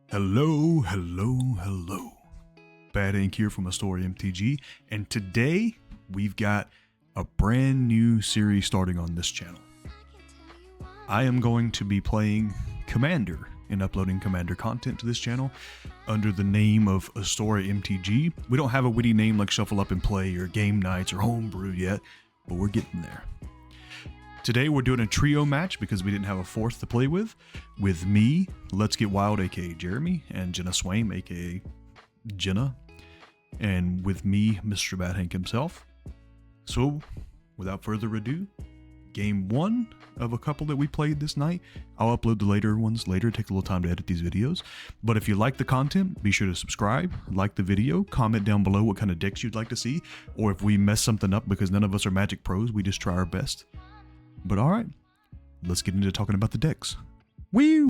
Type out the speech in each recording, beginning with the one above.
Hello, hello, hello. Bad Ink here from Astora MTG, and today we've got a brand new series starting on this channel. I am going to be playing Commander and uploading Commander content to this channel under the name of Astora MTG. We don't have a witty name like Shuffle Up and Play or Game Nights or Homebrew yet, but we're getting there. Today we're doing a trio match because we didn't have a fourth to play with me, LetsGetWilde aka Jeremy, and JennaSwaim aka Jenna, and with me, Mr. Bad Hank himself. So, without further ado, game one of a couple that we played this night. I'll upload the later ones later, take a little time to edit these videos. But if you like the content, be sure to subscribe, like the video, comment down below what kind of decks you'd like to see, or if we mess something up because none of us are Magic pros, we just try our best. But alright, let's get into talking about the decks. Woo!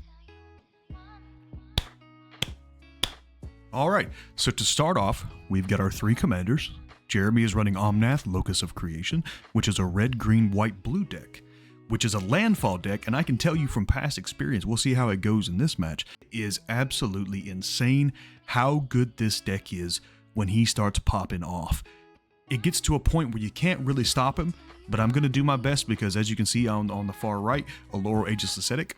Alright, so to start off, we've got our three commanders. Jeremy is running Omnath, Locus of Creation, which is a red, green, white, blue deck, which is a landfall deck, and I can tell you from past experience, we'll see how it goes in this match, is absolutely insane how good this deck is when he starts popping off. It gets to a point where you can't really stop him, but I'm going to do my best because, as you can see on the far right, a Laurel Aegis Ascetic,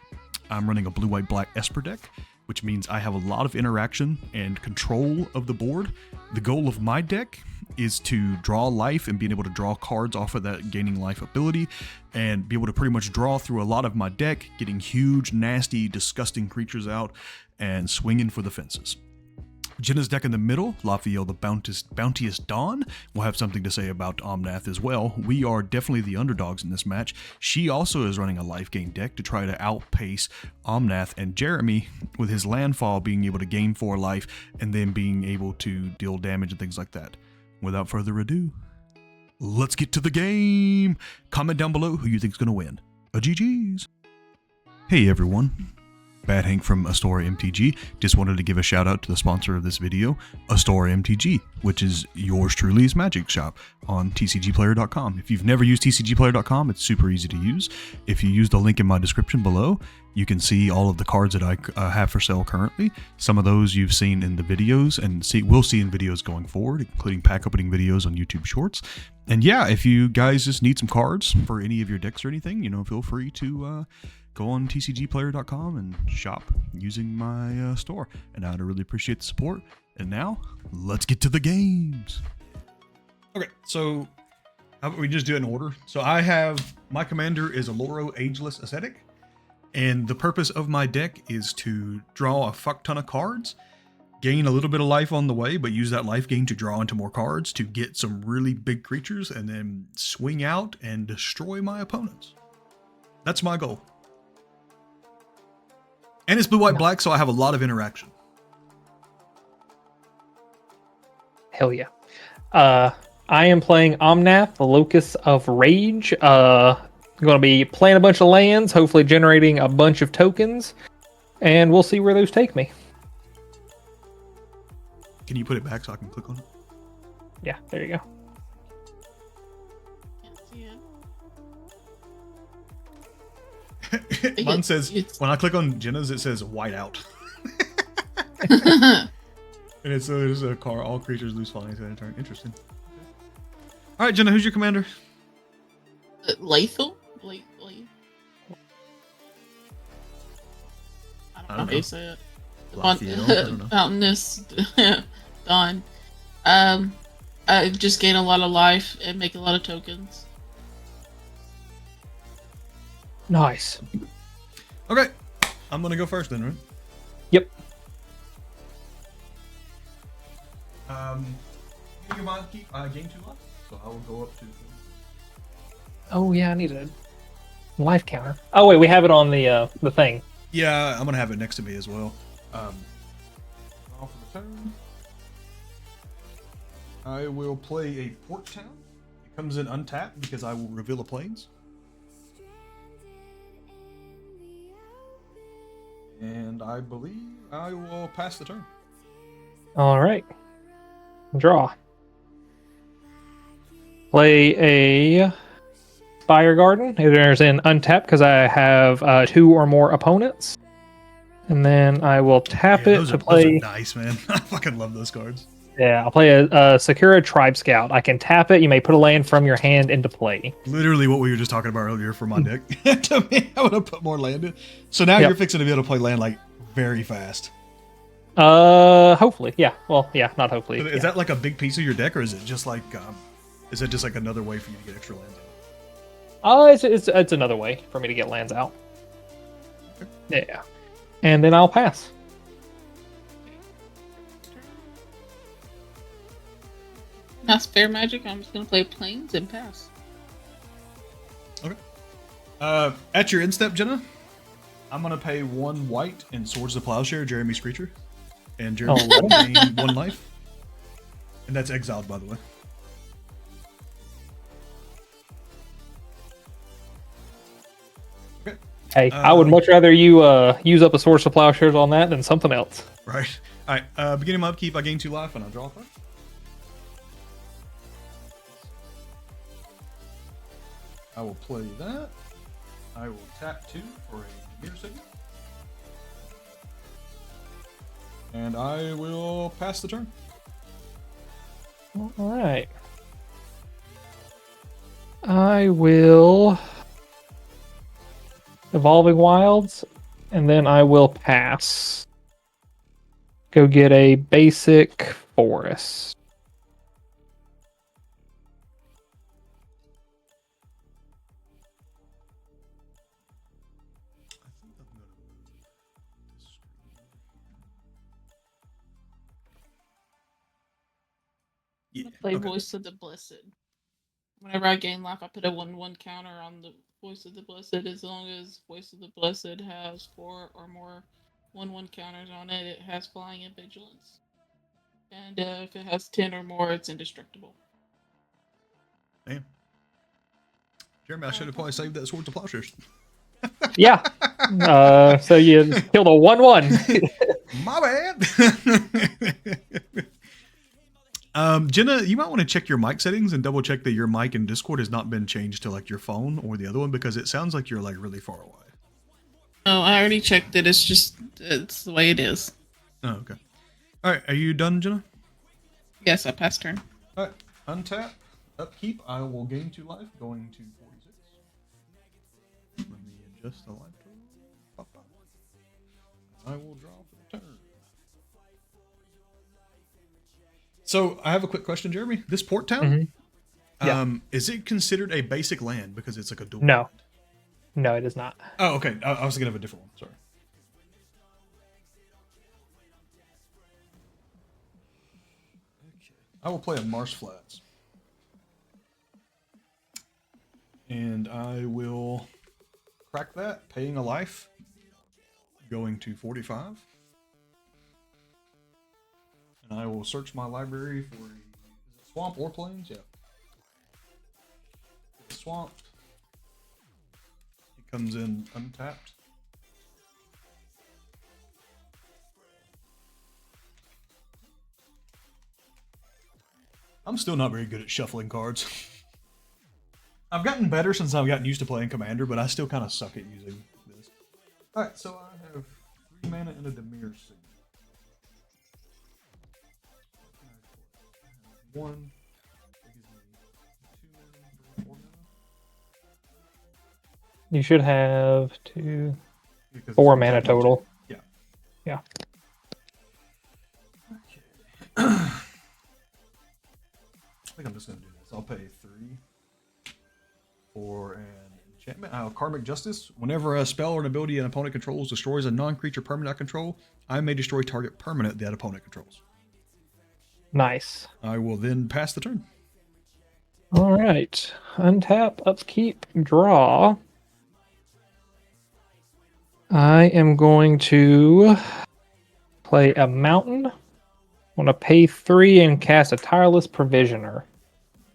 I'm running a blue, white, black Esper deck, which means I have a lot of interaction and control of the board. The goal of my deck is to draw life and being able to draw cards off of that gaining life ability and be able to pretty much draw through a lot of my deck, getting huge, nasty, disgusting creatures out and swinging for the fences. Jenna's deck in the middle, Lafiel the Bounteous Dawn, will have something to say about Omnath as well. We are definitely the underdogs in this match. She also is running a life gain deck to try to outpace Omnath, and Jeremy, with his landfall, being able to gain 4 life and then being able to deal damage and things like that. Without further ado, let's get to the game! Comment down below who you think is going to win. A GG's! Hey everyone. Bad Hank from Astora MTG. Just wanted to give a shout out to the sponsor of this video, Astora MTG, which is yours truly's magic shop on TCGPlayer.com. If you've never used TCGPlayer.com, it's super easy to use. If you use the link in my description below, you can see all of the cards that I have for sale currently. Some of those you've seen in the videos and will see in videos going forward, including pack opening videos on YouTube Shorts. And yeah, if you guys just need some cards for any of your decks or anything, you know, feel free to go on TCGPlayer.com and shop using my store. And I'd really appreciate the support. And now, let's get to the games. Okay, so how about we just do it in order? So I have, my commander is a Laurel Ageless Ascetic. And the purpose of my deck is to draw a fuck ton of cards, gain a little bit of life on the way, but use that life gain to draw into more cards to get some really big creatures and then swing out and destroy my opponents. That's my goal. And it's blue, white, black, so I have a lot of interaction. Hell yeah. I am playing Omnath, the Locus of Rage. I'm going to be playing a bunch of lands, hopefully generating a bunch of tokens, and we'll see where those take me. Can you put it back so I can click on it? Yeah, there you go. Mine says, when I click on Jenna's, it says white out. And it's there's a car, all creatures lose flying to turn. Interesting. All right, Jenna, who's your commander? Lethal? I don't know how you say it. Mountainous Dawn. I just gain a lot of life and make a lot of tokens. Nice. Okay, I'm gonna go first then, right? Yep. You mind keep game 2 left, so I will go up to. Oh yeah, I need a life counter. Oh wait, we have it on the thing. Yeah, I'm gonna have it next to me as well. Off of the turn, I will play a Port Town. It comes in untapped because I will reveal a plains. And I believe I will pass the turn. All right. Draw. Play a Fire Garden. It enters in untapped because I have 2 or more opponents. And then I will tap it those to are play. nice, man. I fucking love those cards. Yeah, I'll play a Sakura Tribe Scout. I can tap it. You may put a land from your hand into play. Literally what we were just talking about earlier for my deck. To me, I would have put more land in. So now you're fixing to be able to play land like very fast. Hopefully, yeah. Well, yeah, not hopefully. Is that like a big piece of your deck, or is it just like another way for you to get extra lands out? It's another way for me to get lands out. Okay. Yeah, and then I'll pass. Not spare magic. I'm just gonna play planes and pass. Okay. At your instep, Jenna, I'm gonna pay 1 white and Swords of Plowshare, Jeremy's creature, and Jeremy will gain 1 life, and that's exiled, by the way. Okay. Hey, I would much rather you use up a Swords of Plowshares on that than something else. Right. All right. Beginning my upkeep, I gain 2 life, and I draw a card. I will play that. I will tap 2 for a Mirror Signal. And I will pass the turn. All right. I will Evolving Wilds, and then I will pass. Go get a basic forest. Yeah, play Voice of the Blessed. Whenever I gain life, I put a 1/1 counter on the Voice of the Blessed. As long as Voice of the Blessed has 4 or more 1/1 counters on it, it has flying and vigilance. And if it has 10 or more, it's indestructible. Damn. Jeremy, I should have probably saved that Swords of Plowshares. Yeah. So you killed a 1/1. My bad. Jenna, you might want to check your mic settings and double check that your mic in Discord has not been changed to like your phone or the other one, because it sounds like you're like really far away. Oh, I already checked it. It's the way it is. Oh, okay. All right, are you done, Jenna? Yes, I passed turn. All right, untap, upkeep. I will gain 2 life, going to 46. Let me adjust the life total. I will draw for the turn. So I have a quick question, Jeremy. This Port Town, is it considered a basic land because it's like a dual? No. Land? No, it is not. Oh, okay. I was thinking of a different one. Sorry. Okay. I will play a Marsh Flats. And I will crack that, paying a life, going to 45. And I will search my library for a swamp or plains. Yeah. Swamp. It comes in untapped. I'm still not very good at shuffling cards. I've gotten better since I've gotten used to playing Commander, but I still kind of suck at using this. Alright, so I have 3 mana and a Demir Signal. 1. That gives me 2 mana, 4 mana. You should have 4 mana total. Yeah. Yeah. Okay. I think I'm just going to do this. I'll pay 3 for an enchantment. Karmic Justice. Whenever a spell or an ability an opponent controls destroys a non-creature permanent I control, I may destroy target permanent that opponent controls. Nice. I will then pass the turn. All right. Untap, upkeep, draw. I am going to play a mountain. I want to pay 3 and cast a Tireless Provisioner.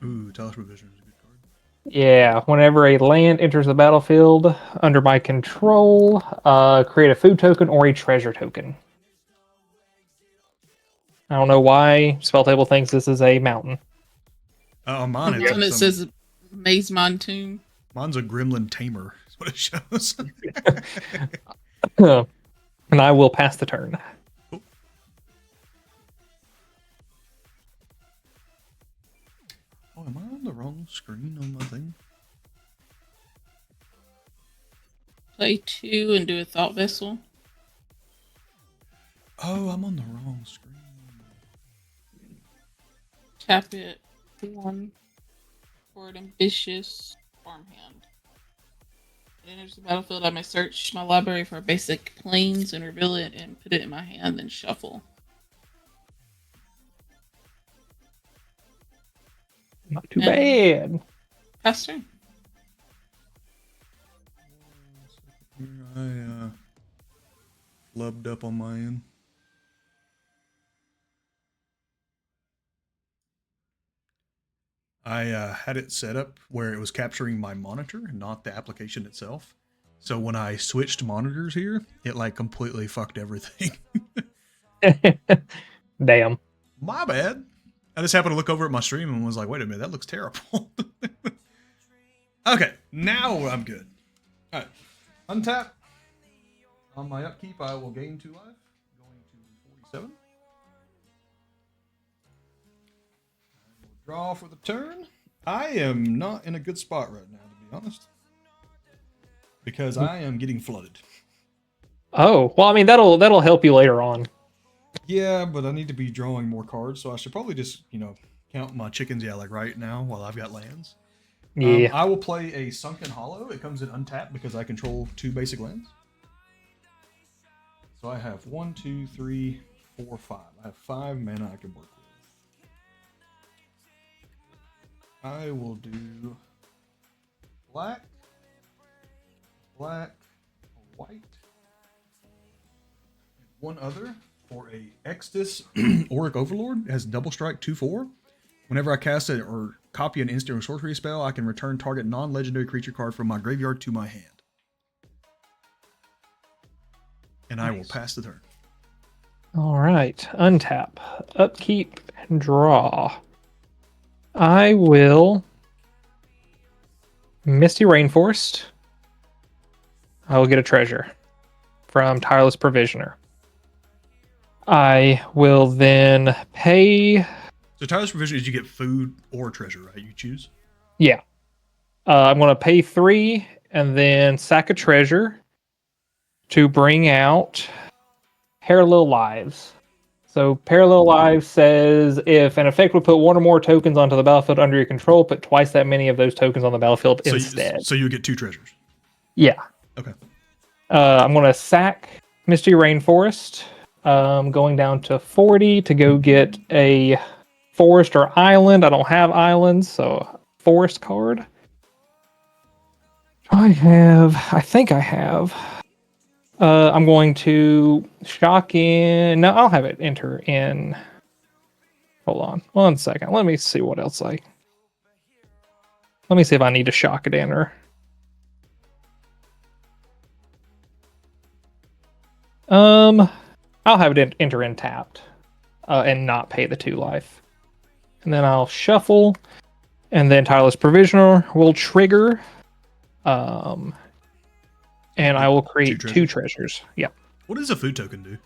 Ooh, Tireless Provisioner is a good card. Yeah, whenever a land enters the battlefield under my control, create a food token or a treasure token. I don't know why SpellTable thinks this is a mountain. Mine The one that says Maze Montoon. Mine's a Gremlin Tamer. Is what it shows. And I will pass the turn. Cool. Oh, am I on the wrong screen on my thing? Play 2 and do a Thought Vessel. Oh, I'm on the wrong screen. Tap it 1 for an ambitious farmhand. It enters the battlefield. I may search my library for basic planes and reveal it and put it in my hand and shuffle. Not too bad. Pass turn. I flubbed up on my end. I had it set up where it was capturing my monitor, not the application itself. So when I switched monitors here, it like completely fucked everything. Damn. My bad. I just happened to look over at my stream and was like, wait a minute, that looks terrible. Okay, now I'm good. All right, untap. On my upkeep, I will gain 2 life, going to 47. I will draw for the turn. I am not in a good spot right now, to be honest, because I am getting flooded. Oh, well, I mean, that'll help you later on. Yeah, but I need to be drawing more cards, so I should probably just, count my chickens, like right now, while I've got lands. Yeah. I will play a Sunken Hollow. It comes in untapped because I control 2 basic lands. So I have 1, 2, 3, 4, 5. I have 5 mana I can work with. I will do black, white, and 1 other for a Extus Auric Overlord. It has double strike 2/4. Whenever I cast it or copy an instant or sorcery spell, I can return target non-legendary creature card from my graveyard to my hand. And I will pass the turn. All right. Untap. Upkeep. Draw. I will Misty Rainforest. I will get a treasure from Tireless Provisioner. I will then pay... So Tireless Provisioner is you get food or treasure, right? You choose? Yeah. I'm going to pay 3 and then sack a treasure to bring out Parallel Lives. So Parallel Lives says if an effect would put 1 or more tokens onto the battlefield under your control, put twice that many of those tokens on the battlefield instead. So you get 2 treasures? Yeah. Okay. I'm going to sack Misty Rainforest, going down to 40 to go get a forest or island. I don't have islands, so forest card. I think I have. I'm going to shock in. No, I'll have it enter in. Hold on 1 second. Let me see what else Let me see if I need to shock it enter. I'll have it enter in tapped, and not pay the 2 life. And then I'll shuffle, and then Tireless Provisioner will trigger. And I will create 2 treasures. Yeah. What does a food token do?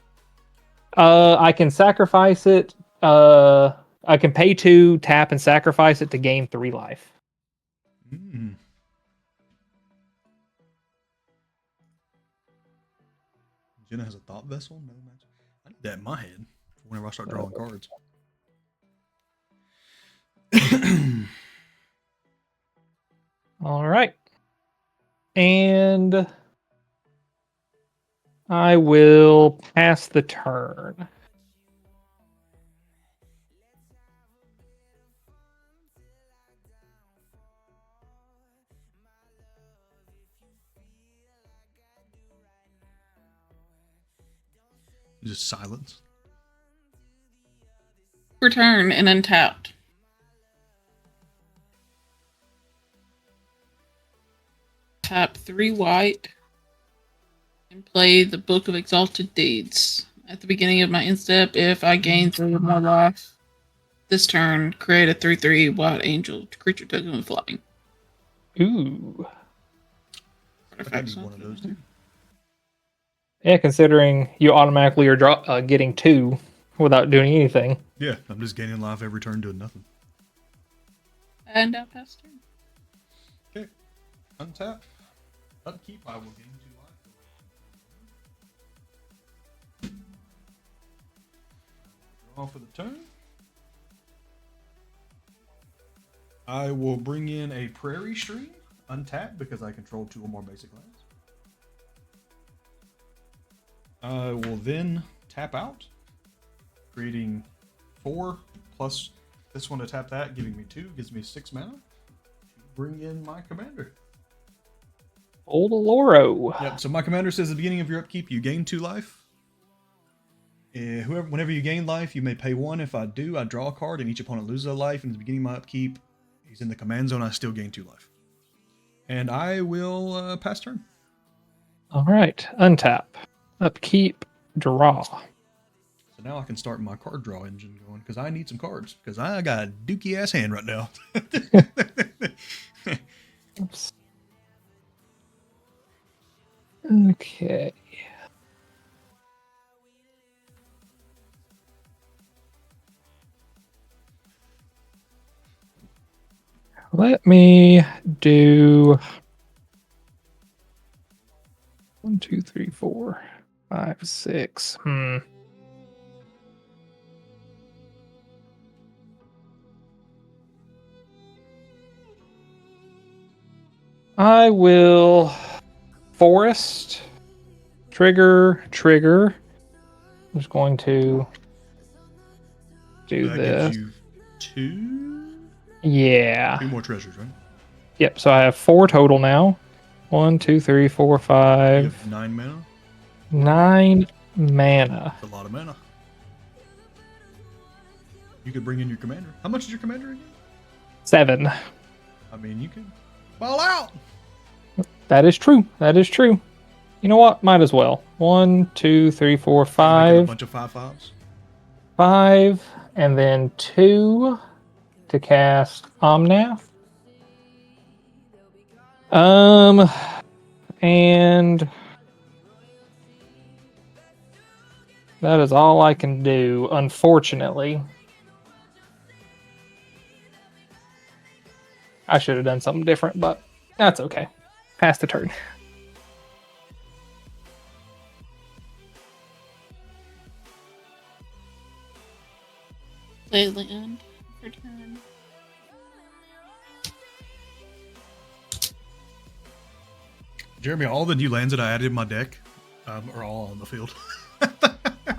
I can sacrifice it. I can pay 2, tap, and sacrifice it to gain 3 life. Mm. Jenna has a thought vessel? No match. I need that in my head whenever I start drawing cards. All right. And I will pass the turn. Just silence. Return and untapped. Tap 3 white and play the Book of Exalted Deeds. At the beginning of my end step, if I gain 3 or more life this turn, create a 3/3 white angel creature token with flying. Ooh. I need one of those too. Yeah, considering you automatically are getting 2 without doing anything. Yeah, I'm just gaining life every turn doing nothing. And pass turn. Okay. Untap. Upkeep, I will gain 2 life. Draw for the turn. I will bring in a Prairie Stream, untap, because I control 2 or more basic lands. I will then tap out, creating 4 plus this one to tap that, giving me 2, gives me 6 mana to bring in my commander. Old Aloro. Yep, so my commander says at the beginning of your upkeep, you gain 2 life. Whenever you gain life, you may pay 1. If I do, I draw a card and each opponent loses a life. And at the beginning of my upkeep, he's in the command zone, I still gain 2 life. And I will pass turn. All right, untap, upkeep, draw. So now I can start my card draw engine going because I need some cards because I got a dookie ass hand right now. Oops. Okay. Let me do 1, 2, 3, 4, 5, 6. I will forest, trigger. I'm just going to do that this. gives you 2? Yeah. 2 more treasures, right? Yep. So I have 4 total now. 1, 2, 3, 4, You 5. have 9 mana? 9 mana. That's a lot of mana. You could bring in your commander. How much is your commander again? 7. I mean, you could ball out. That is true. You know what? Might as well. 1, 2, 3, 4, Making a 5. bunch of 5/5s. 5, and then 2 to cast Omnath. And that is all I can do, unfortunately. I should have done something different, but that's okay. Pass the turn. Play land for turn. Jeremy, all the new lands that I added in my deck are all on the field.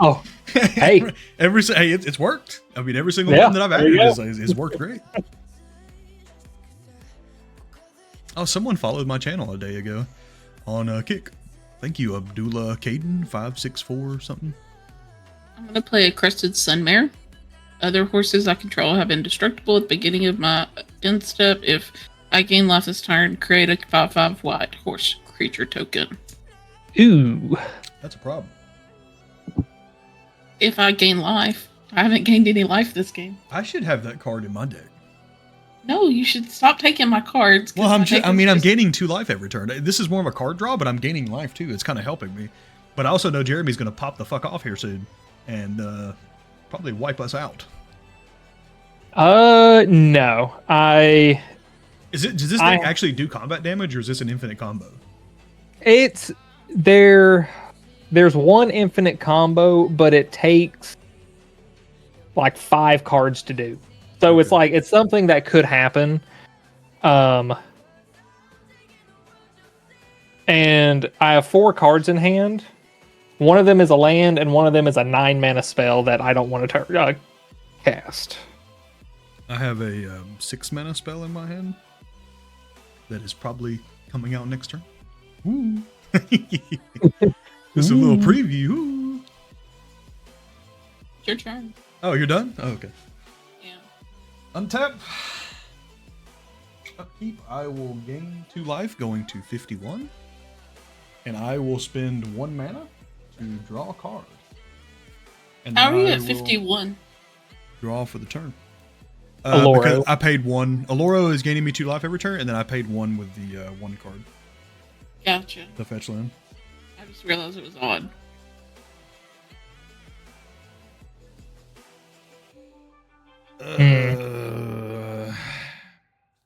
Oh, hey. It's worked. I mean, every single Yeah, one that I've there you added is worked great. Oh, someone followed my channel a day ago on Kick. Thank you, Abdullah Caden 564 something. I'm gonna play a Crested Sunmare. Other horses I control have indestructible at the beginning of my end step. If I gain life this turn, create a 5/5 white horse creature token. Ooh. That's a problem. If I gain life, I haven't gained any life this game. I should have that card in my deck. No, you should stop taking my cards. Well, I'm gaining 2 life every turn. This is more of a card draw, but I'm gaining life too. It's kind of helping me. But I also know Jeremy's going to pop the fuck off here soon and probably wipe us out. No. Does this thing actually do combat damage, or is this an infinite combo? It's there's one infinite combo, but it takes like 5 cards to do. So Okay. it's like it's something that could happen. And I have 4 cards in hand. One of them is a land, and one of them is a 9 mana spell that I don't want to cast. I have a 6 mana spell in my hand that is probably coming out next turn. Ooh. Just a little preview. Ooh. It's your turn. Oh, you're done? Oh, okay. Yeah. Untap. Upkeep. I will gain 2 life, going to 51. And I will spend 1 mana to draw a card. And How are you I at will 51? Draw for the turn. Aloro. Because I paid 1. Aloro is gaining me 2 life every turn, and then I paid 1 with the 1 card. Gotcha. The fetch land. I just realized it was odd.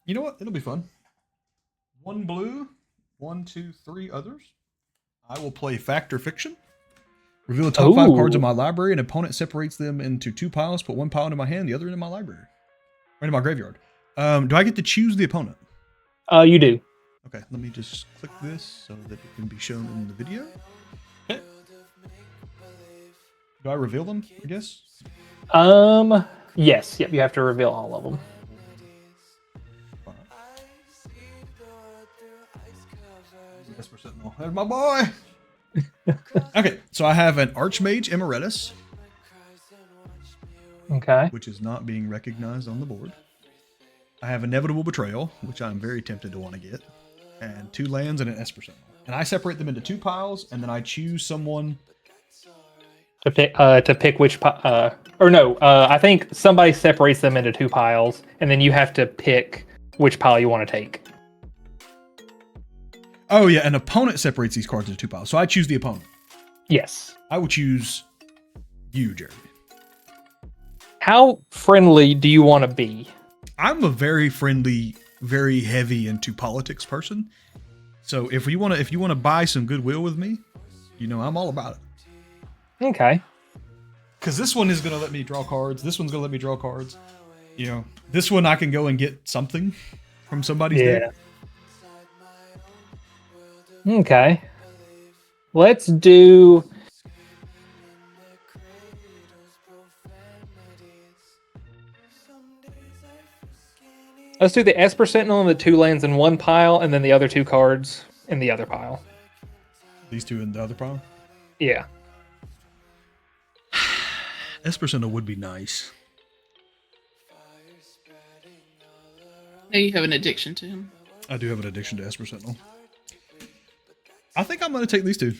You know what? It'll be fun. 1 blue, 1, 2, 3 others. I will play Fact or Fiction. Reveal the top 5 cards of my library. An opponent separates them into 2 piles. Put 1 pile into my hand, the other into my library. Or into my graveyard. Do I get to choose the opponent? You do. Okay, let me just click this so that it can be shown in the video. Okay. Do I reveal them, I guess? Yes. Yep, you have to reveal all of them. There's my boy! Okay, so I have an Archmage Emeritus. Okay. Which is not being recognized on the board. I have Inevitable Betrayal, which I'm very tempted to want to get. And 2 lands and an Esper Sentinel. And I separate them into 2 piles, and then I choose someone... To pick which pile... I think somebody separates them into 2 piles, and then you have to pick which pile you want to take. Oh, yeah, an opponent separates these cards into 2 piles. So I choose the opponent. Yes. I would choose you, Jeremy. How friendly do you want to be? I'm a very friendly, very heavy into politics person. So if you want to buy some goodwill with me, I'm all about it. Okay. Because this one is going to let me draw cards. This one's going to let me draw cards. This one I can go and get something from somebody's deck. Okay. Let's do... Let's do the Esper Sentinel and the 2 lands in 1 pile, and then the other 2 cards in the other pile. These 2 in the other pile? Yeah. Esper Sentinel would be nice. Now you have an addiction to him. I do have an addiction to Esper Sentinel. I think I'm going to take these 2.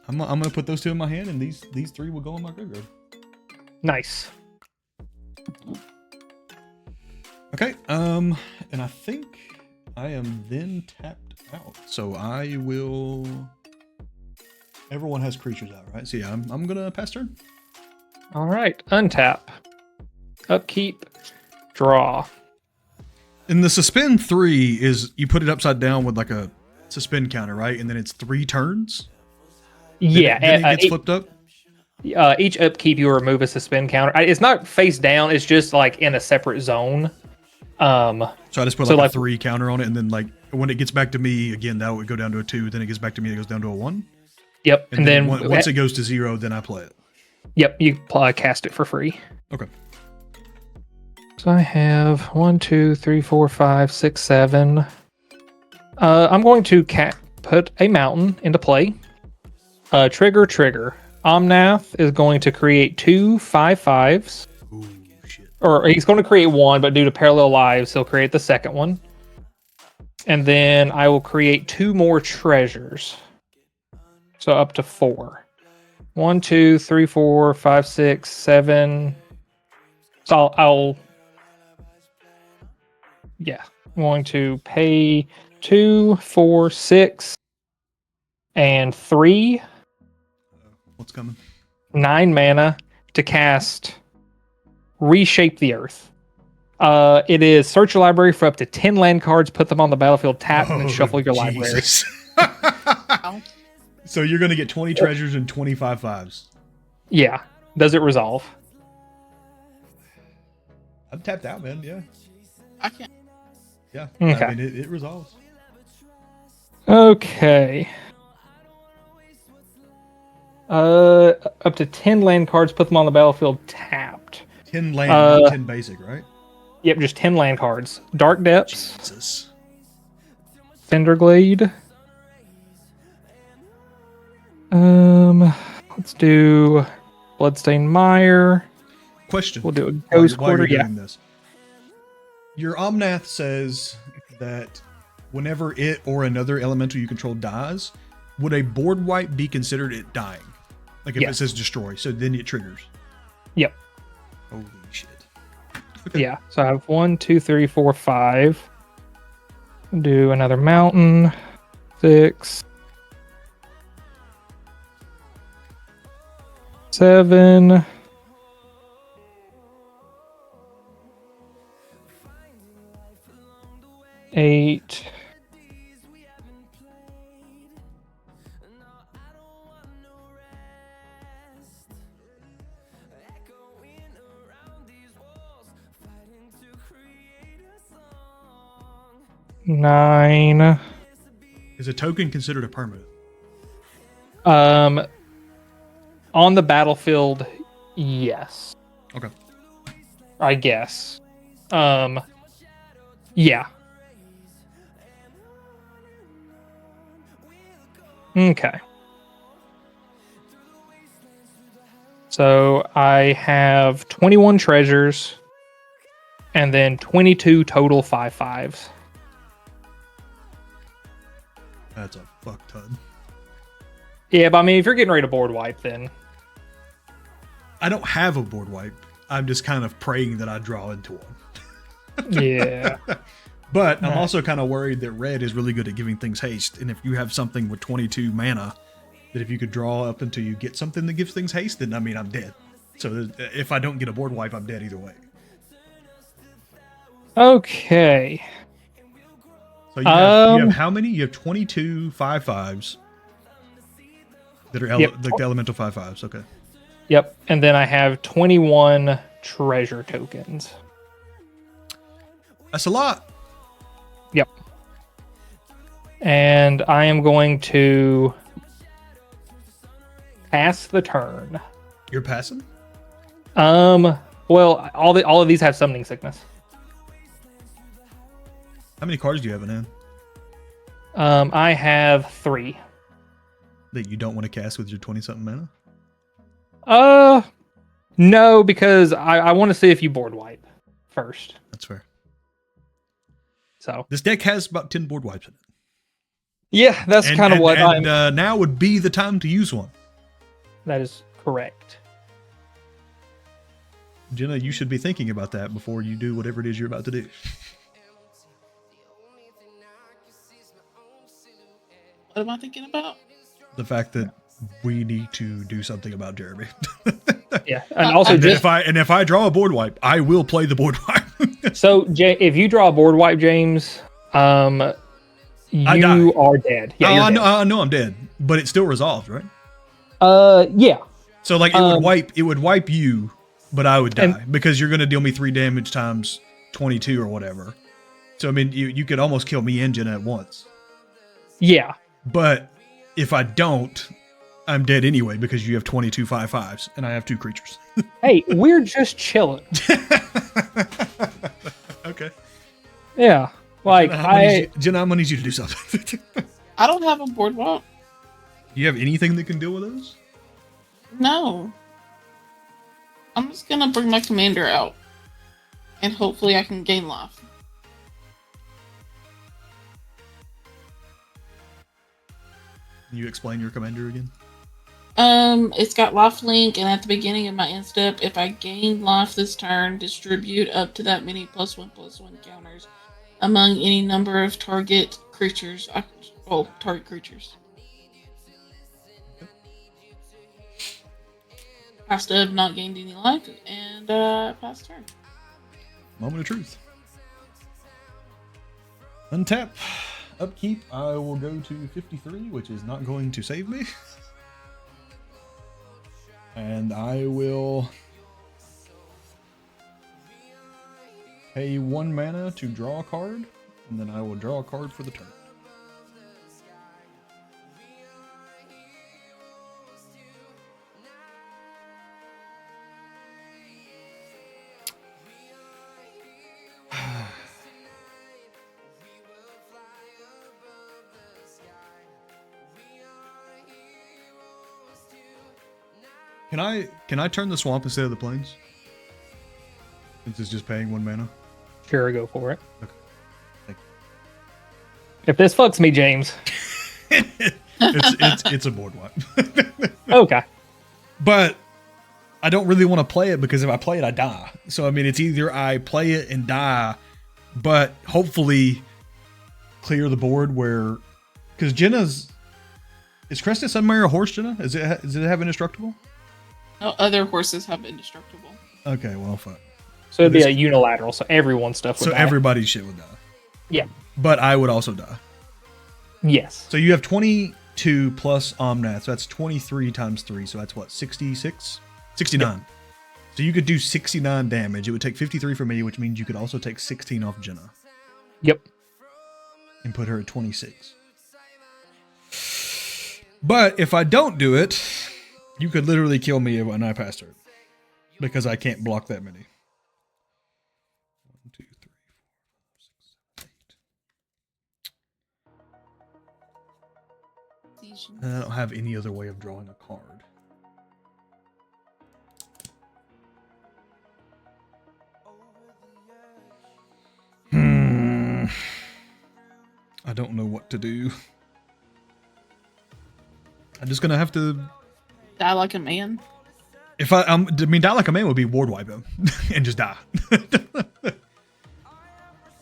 I'm going to put those 2 in my hand, and these 3 will go in my graveyard. Nice. Okay, and I think I am then tapped out. So I will... Everyone has creatures out, right? So yeah, I'm going to pass turn. All right, untap. Upkeep. Draw. And the suspend 3 is you put it upside down with like a suspend counter, right? And then it's 3 turns? Yeah. Then it gets flipped up? Each upkeep you remove a suspend counter. It's not face down, it's just like in a separate zone. So I just put like a 3 counter on it, and then like when it gets back to me again, that would go down to a 2. Then it gets back to me, it goes down to a 1. Yep. And then once it goes to 0, then I play it. Yep. You cast it for free. Okay. So I have 1, 2, 3, 4, 5, 6, 7. I'm going to put a mountain into play. Trigger. Omnath is going to create 2 5/5s. Ooh, shit. Or he's going to create 1, but due to parallel lives, he'll create the second one. And then I will create 2 more treasures. So up to 4. 1, 2, 3, 4, 5, 6, 7. So I'm going to pay 2, 4, 6, and 3. What's coming? 9 mana to cast Reshape the Earth. It is search your library for up to 10 land cards, put them on the battlefield, tap, and then shuffle your library. So you're going to get 20 treasures and 25 5s. Yeah. Does it resolve? I'm tapped out, man. Yeah. I can't. Yeah. Okay. I mean, it resolves. Okay. Up to 10 land cards, put them on the battlefield tapped. 10 land, not 10 basic, right? Yep, just 10 land cards. Dark Depths. Jesus. Cinderglade. Let's do Bloodstained Mire. Question. We'll do a Ghost Quarter. Yeah. This. Your Omnath says that whenever it or another elemental you control dies, would a board wipe be considered it dying? Like if it says destroy, so then it triggers. Yep. Holy shit. Okay. Yeah. So I have 1, 2, 3, 4, 5. Do another mountain. 6. 7. 8. 9. Is a token considered a permanent? On the battlefield, yes. Okay. I guess. Yeah. Okay. So I have 21 treasures and then 22 total 5/5s. That's a fuck ton. Yeah, but I mean, if you're getting ready to board wipe, then I don't have a board wipe. I'm just kind of praying that I draw into one. yeah. But I'm also kind of worried that red is really good at giving things haste. And if you have something with 22 mana, that if you could draw up until you get something that gives things haste, then I mean, I'm dead. So if I don't get a board wipe, I'm dead either way. Okay. So you have how many? You have 22 5/5s that are the elemental 5/5s. Okay. Yep. And then I have 21 treasure tokens. That's a lot. Yep. And I am going to pass the turn. You're passing? Well, all of these have summoning sickness. How many cards do you have in hand? I have 3. That you don't want to cast with your 20-something mana? No, because I want to see if you board wipe first. That's fair. So this deck has about 10 board wipes in it. Yeah, that's kind of what I'm... now would be the time to use one. That is correct. Jenna, you should be thinking about that before you do whatever it is you're about to do. What am I thinking about? The fact that we need to do something about Jeremy. Yeah, and also if I draw a board wipe, I will play the board wipe. So, if you draw a board wipe, James, you are dead. Yeah, I know I'm dead, but it's still resolved, right? Yeah. So like it would wipe you, but I would die because you're going to deal me 3 damage times 22 or whatever. So I mean, you could almost kill me and Jenna at once. Yeah. But if I don't, I'm dead anyway because you have 22 5/5s and I have 2 creatures. Hey, we're just chilling. Okay. Yeah. Like Jenna, I'm gonna need you to do something. I don't have a boardwalk. Do you have anything that can deal with those? No. I'm just gonna bring my commander out. And hopefully I can gain life. Can you explain your commander again? It's got life link, and at the beginning of my end step, if I gain life this turn, distribute up to that many +1/+1 counters among any number of target creatures. Target creatures. Has to have not gained any life, and pass turn. Moment of truth. Untap. Upkeep, I will go to 53, which is not going to save me. And I will pay 1 mana to draw a card, and then I will draw a card for the turn. Can I turn the swamp instead of the plains? Since it's just paying 1 mana. Sure, go for it. Okay. Thank you. If this fucks me, James. it's a board wipe. Okay. But I don't really want to play it because if I play it, I die. So I mean, it's either I play it and die, but hopefully clear the board where, because is Crested Sunmare a horse, Jenna? Does it have indestructible? No, other horses have indestructible. Okay, well, fuck. So it'd be a unilateral, so everyone's stuff would die. So everybody's shit would die. Yeah. But I would also die. Yes. So you have 22 plus Omnath, so that's 23 times 3, so that's what, 66? 69. Yep. So you could do 69 damage. It would take 53 for me, which means you could also take 16 off Jenna. Yep. And put her at 26. But if I don't do it, you could literally kill me when I pass her. Because I can't block that many. 1, 2, 3, 4, 5, 6, 7, 8. And I don't have any other way of drawing a card. I don't know what to do. I'm just gonna have to die like a man. If die like a man would be ward wipe him and just die.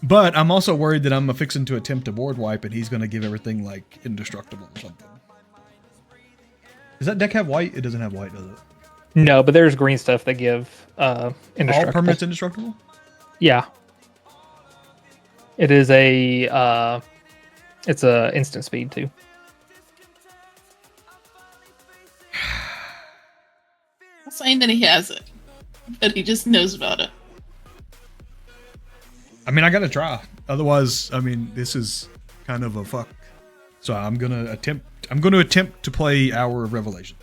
But I'm also worried that I'm fixing to attempt a board wipe and he's gonna give everything like indestructible or something. Does that deck have white? It doesn't have white, does it? No, but there's green stuff that give indestructible. All permanents indestructible? Yeah. It is it's a instant speed too. I'm saying that he has it, but he just knows about it. I mean, I gotta try. Otherwise, I mean, this is kind of a fuck. So I'm gonna attempt to play Hour of Revelation.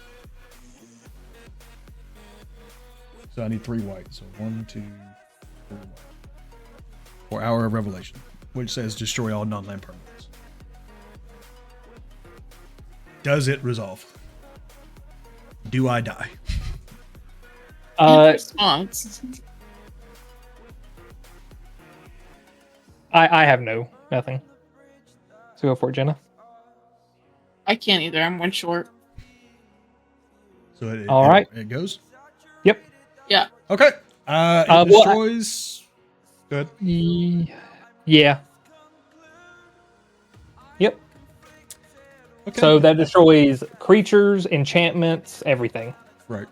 So I need 3 white. So 1, 2, 3 white. For Hour of Revelation, which says destroy all non-land permanents. Does it resolve? Do I die? Response. I have nothing. So go for it, Jenna. I can't either. I'm 1 short. So it goes? Yep. Yeah. Okay. It destroys. Good. Yeah. Yep. Okay. So that destroys creatures, enchantments, everything. Right.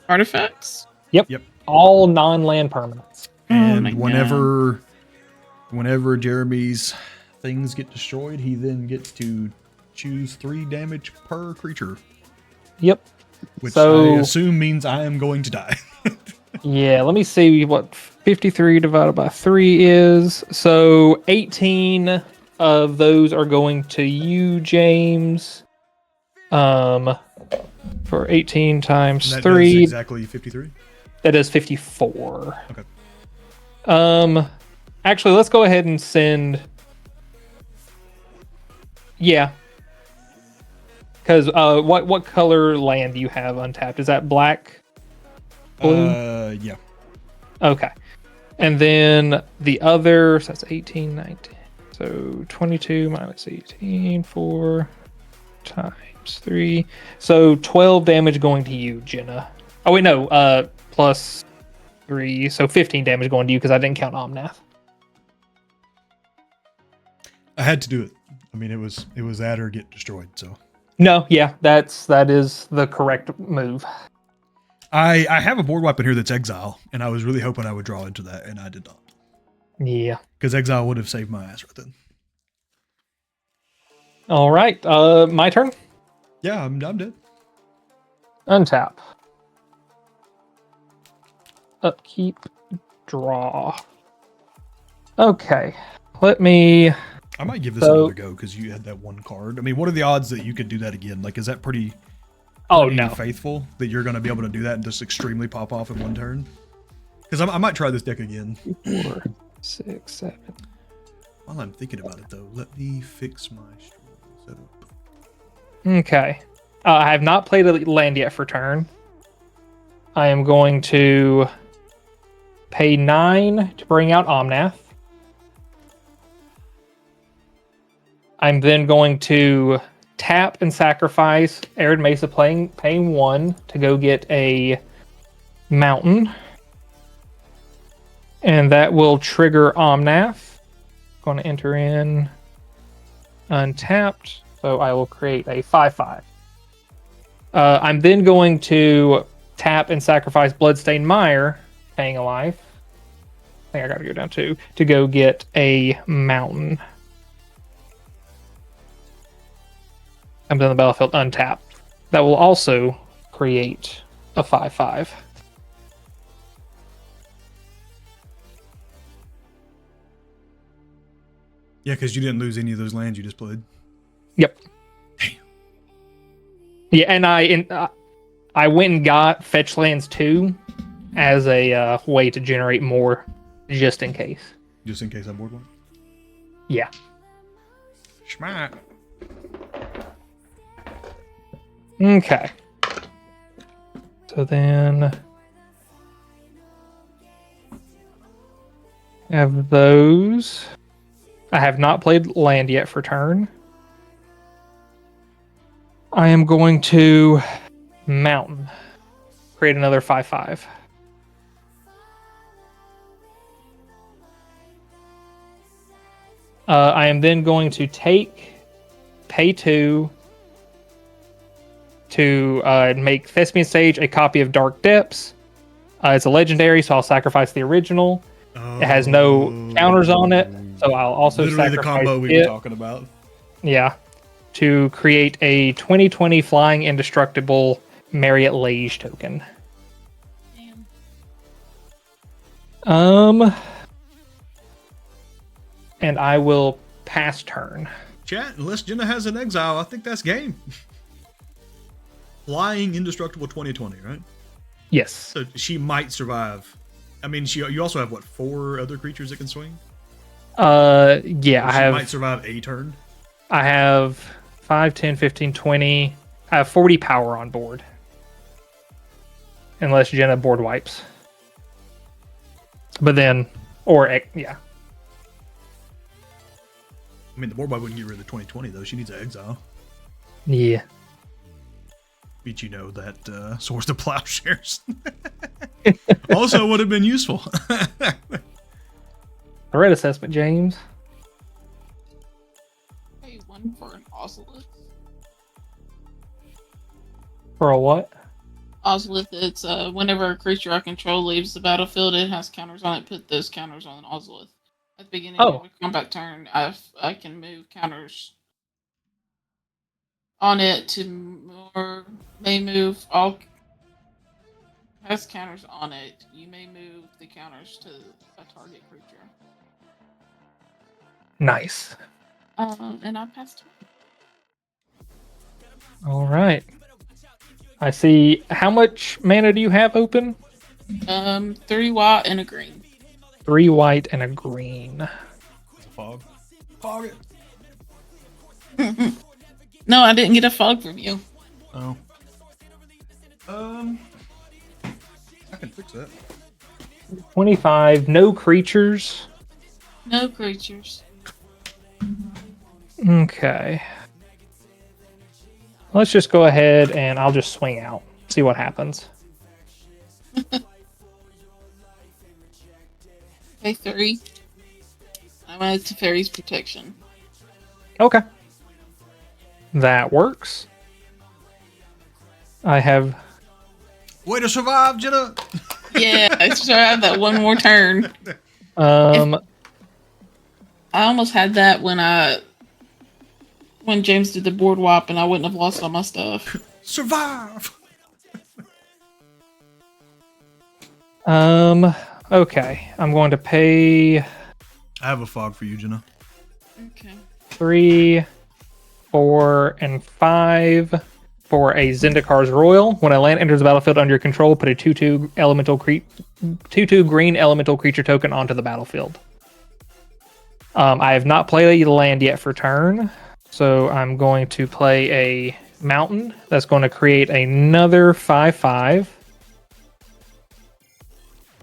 Artifacts? Yep. All non-land permanents. And whenever Jeremy's things get destroyed, he then gets to choose 3 damage per creature. Yep. Which I assume means I am going to die. Yeah, let me see what 53 divided by 3 is. So 18 of those are going to you, James. For 18 times that 3. Does exactly 53? That is 54. Okay. Actually, let's go ahead and send. Yeah. Because what color land do you have untapped? Is that black? Blue? Yeah. Okay. And then the other, so that's 18, 19. So 22 minus 18, 4 times 3. So 12 damage going to you, Jenna. Oh, wait, no. Plus 3. So 15 damage going to you because I didn't count Omnath. I had to do it. I mean, it was that or get destroyed, so. No, yeah, that is the correct move. I have a board wipe in here that's Exile, and I was really hoping I would draw into that, and I did not. Yeah. Because Exile would have saved my ass right then. All right, my turn? Yeah, I'm dead. Untap. Upkeep. Draw. Okay. Let me... I might give this another go, because you had that one card. I mean, what are the odds that you could do that again? Like, is that pretty faithful that you're going to be able to do that and just extremely pop off in one turn? Because I might try this deck again. 4, 6, 7. While I'm thinking about it, though, let me fix my setup. Okay. I have not played a land yet for turn. I am going to pay 9 to bring out Omnath. I'm then going to tap and sacrifice Arid Mesa, paying 1 to go get a mountain. And that will trigger Omnath. Going to enter in untapped. So I will create a 5/5. I'm then going to tap and sacrifice Bloodstained Mire, paying a life. I think I gotta go down to go get a mountain. Comes on the battlefield untapped. That will also create a 5/5. Yeah, because you didn't lose any of those lands you just played. Yep. Damn. Yeah, and I went and got Fetch Lands 2 as a way to generate more, just in case. Just in case I board one? Yeah. Schmack. Okay. So then have those. I have not played land yet for turn. I am going to mountain. Create another 5/5. I am then going to pay 2 to make Thespian Stage a copy of Dark Depths. It's a legendary, so I'll sacrifice the original. It has no counters on it, so I'll also literally sacrifice the combo we were talking about. Yeah, to create a 2020 Flying Indestructible Marriott Lage token. Damn. And I will pass turn. Chat, unless Jenna has an exile, I think that's game. Flying Indestructible 2020, right? Yes. So she might survive. I mean, you also have, what, 4 other creatures that can swing? Yeah, She might survive a turn. I have 5, 10, 15, 20. I have 40 power on board. Unless Jenna board wipes. But then, yeah. I mean, the board wipe wouldn't get rid of the 2020, though. She needs an exile. Yeah. But you know that Swords to Plowshares also would have been useful. Threat assessment, James. Pay 1 for an Ozolith. For a what? Ozolith, it's whenever a creature I control leaves the battlefield, it has counters on it. Put those counters on an Ozolith. At the beginning of a combat turn, I can move counters on it to may move all has counters on it. You may move the counters to a target creature. Nice. And I passed. All right. I see. How much mana do you have open? 3 white and a green. 3 white and a green. It's a fog. Fog it. No, I didn't get a fog from you. Oh. I can fix that. 25. No creatures. No creatures. Okay. Let's just go ahead and I'll just swing out. See what happens. Pay 3. I went to Fairy's Protection. Okay. That works. I have... Way to survive, Jenna! Yeah, I should have that one more turn. I almost had that when James did the board wop and I wouldn't have lost all my stuff. Survive! Okay. I'm going to pay... I have a fog for you, Jenna. Okay. 3, 4, and 5 for a Zendikar's Royal. When a land enters the battlefield under your control, put a 2/2 2/2 green elemental creature token onto the battlefield. I have not played a land yet for turn, so I'm going to play a mountain that's going to create another 5/5.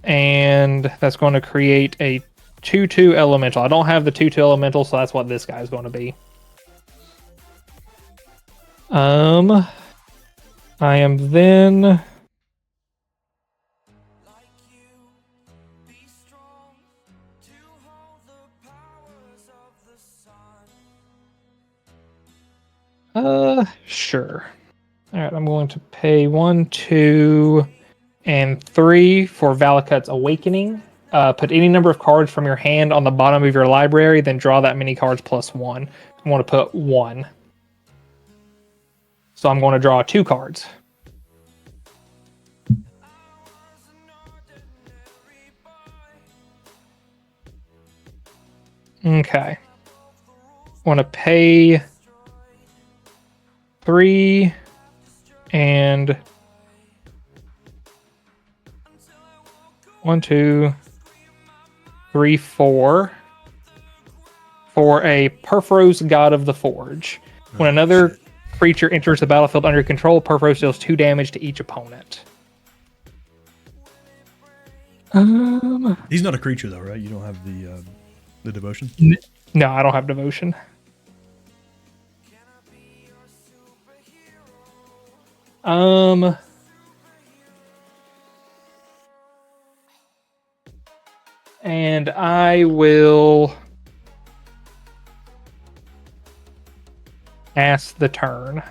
And that's going to create a 2/2 elemental. I don't have the 2/2 elemental, so that's what this guy is going to be. I am then... Sure. All right, I'm going to pay 1, 2, and 3 for Valakut's Awakening. Put any number of cards from your hand on the bottom of your library, then draw that many cards plus 1. I want to put 1. So I'm going to draw 2 cards. Okay. I want to pay 3 and 1, 2, 3, 4 for a Perforos God of the Forge. When another creature enters the battlefield under your control, Perforos deals 2 damage to each opponent. He's not a creature though, right? You don't have the devotion? No, I don't have devotion. And I will pass the turn.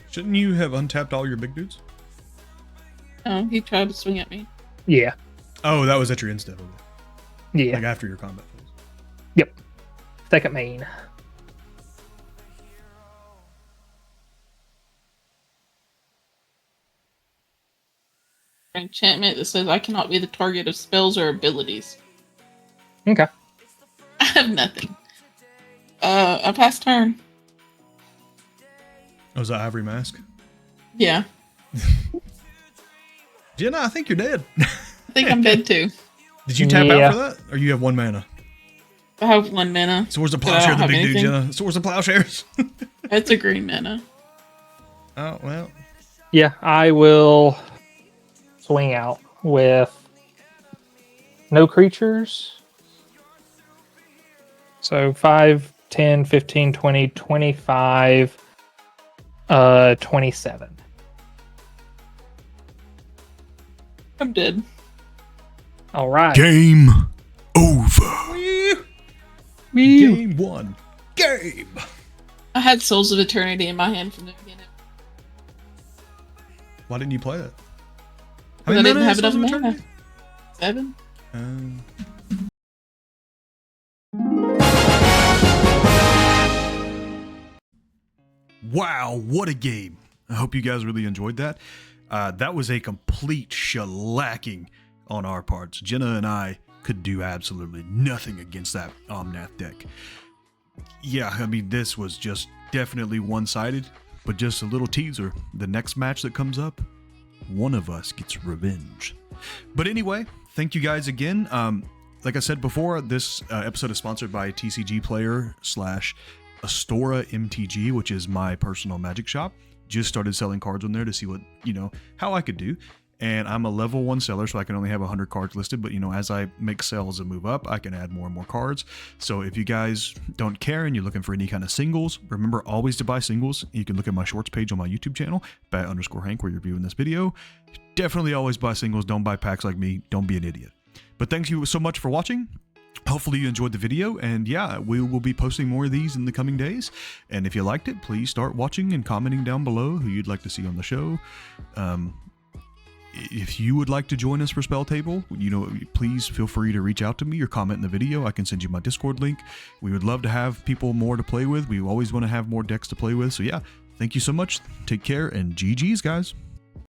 Shouldn't you have untapped all your big dudes? Oh, he tried to swing at me. Yeah. Oh, that was at your instep. Yeah. Like after your combat phase. Yep. Second main. Enchantment that says I cannot be the target of spells or abilities. Okay. I have nothing. I pass turn. Oh, is that Ivory Mask? Yeah. Jenna, I think you're dead. I think I'm dead too. Did you tap out for that? Or you have 1 mana? I have 1 mana. Swords of Plowshare, the big dude, Jenna. Swords of Plowshares. That's a green mana. Oh, well. Yeah, I will swing out with no creatures. So 5, 10, 15, 20, 25, 27. I'm dead. All right. Game over. Game 1. Game. I had Souls of Eternity in my hand from the beginning. Why didn't you play it? Because I didn't have enough mana. 7. Wow, what a game. I hope you guys really enjoyed that. That was a complete shellacking on our parts. Jenna and I could do absolutely nothing against that Omnath deck. Yeah, I mean, this was just definitely one-sided, but just a little teaser. The next match that comes up, one of us gets revenge. But anyway, thank you guys again. Like I said before, this episode is sponsored by TCGPlayer / Astora MTG, which is my personal magic shop. Just started selling cards on there to see what, how I could do. And I'm a level 1 seller, so I can only have 100 cards listed. But, as I make sales and move up, I can add more and more cards. So if you guys don't care and you're looking for any kind of singles, remember always to buy singles. You can look at my shorts page on my YouTube channel, @_Hank, where you're viewing this video. Definitely always buy singles. Don't buy packs like me. Don't be an idiot. But thank you so much for watching. Hopefully you enjoyed the video, and yeah, we will be posting more of these in the coming days. And if you liked it, please start watching and commenting down below who you'd like to see on the show. If you would like to join us for SpellTable, please feel free to reach out to me or comment in the video. I can send you my Discord link. We would love to have people more to play with. We always want to have more decks to play with. So yeah, thank you so much. Take care, and GG's, guys.